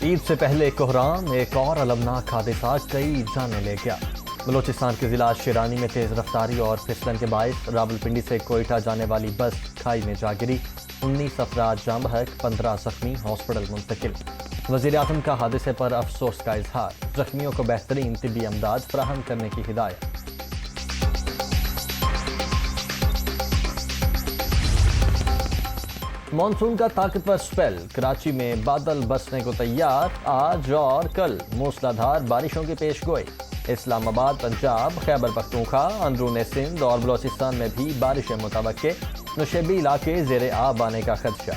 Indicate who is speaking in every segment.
Speaker 1: عید سے پہلے کوہرام، ایک اور المناک حادثہ کئی جانیں لے گیا۔ بلوچستان کے ضلع شیرانی میں تیز رفتاری اور پھسلن کے باعث راولپنڈی سے کوئٹہ جانے والی بس کھائی میں جا گری، 19 افراد جاں بحق، 15 زخمی، ہاسپٹل منتقل۔ وزیر اعظم کا حادثے پر افسوس کا اظہار، زخمیوں کو بہترین طبی امداد فراہم کرنے کی ہدایت۔ مانسون کا طاقتور سپیل، کراچی میں بادل برسنے کو تیار، آج اور کل موسلادھار بارشوں کی پیش گوئی۔ اسلام آباد، پنجاب، خیبر پختونخوا، اندرون سندھ اور بلوچستان میں بھی بارشیں متوقع، نشیبی علاقے زیر آب آنے کا خدشہ۔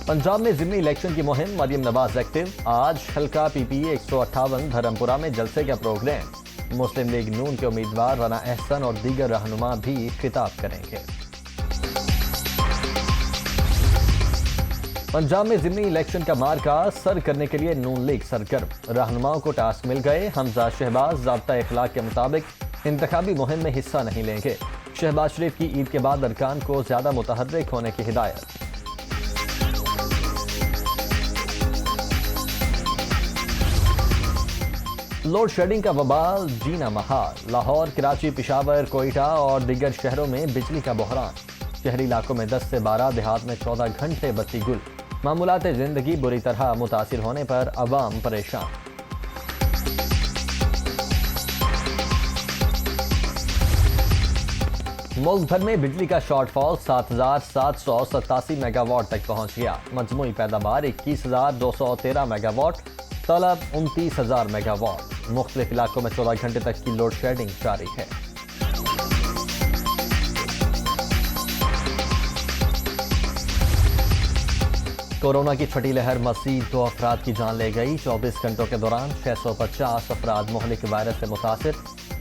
Speaker 1: پنجاب میں ضمنی الیکشن کی مہم، مریم نواز ایکٹیو، آج حلقہ پی پی 158 دھرمپورہ میں جلسے کا پروگرام۔ مسلم لیگ نون کے امیدوار رانا احسن اور دیگر رہنما بھی خطاب کریں گے۔ پنجاب میں ضمنی الیکشن کا مارکہ سر کرنے کے لیے نون لیگ سرگرم، رہنماؤں کو ٹاسک مل گئے۔ حمزہ شہباز ضابطہ اخلاق کے مطابق انتخابی مہم میں حصہ نہیں لیں گے۔ شہباز شریف کی عید کے بعد ارکان کو زیادہ متحرک ہونے کی ہدایت۔ لوڈ شیڈنگ کا وبال جینا محال، لاہور، کراچی، پشاور، کوئٹہ اور دیگر شہروں میں بجلی کا بحران۔ شہری علاقوں میں 10 سے 12، دیہات میں 14 گھنٹے بتی گل۔ معمولات زندگی بری طرح متاثر ہونے پر عوام پریشان۔ ملک بھر میں بجلی کا شارٹ فال 7787 میگا واٹ تک پہنچ گیا۔ مجموعی پیداوار 21213 میگا واٹ، طلب 29000 میگا واٹ۔ مختلف علاقوں میں 14 گھنٹے تک کی لوڈ شیڈنگ جاری ہے۔ کورونا کی چھٹی لہر مزید 2 افراد کی جان لے گئی۔ 24 گھنٹوں کے دوران 650 افراد مہلک وائرس سے متاثر۔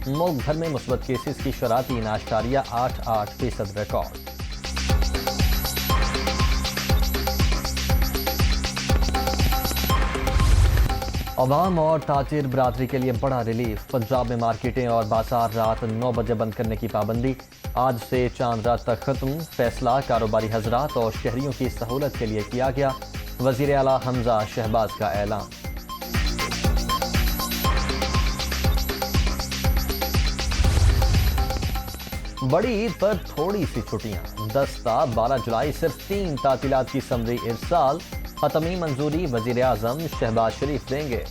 Speaker 1: ملک بھر میں مثبت کیسز کی شرح 3.88% ریکارڈ۔ عوام اور تاجر برادری کے لیے بڑا ریلیف۔ پنجاب میں مارکیٹیں اور بازار رات 9 بجے بند کرنے کی پابندی آج سے چاند رات تک ختم۔ فیصلہ کاروباری حضرات اور شہریوں کی سہولت کے لیے کیا گیا۔ وزیر اعلیٰ حمزہ شہباز کا اعلان۔ بڑی عید پر تھوڑی سی چھٹیاں، 10 تا 12 جولائی صرف 3 تعطیلات کی سمری ارسال۔ ختمی منظوری وزیر اعظم شہباز شریف دیں گے۔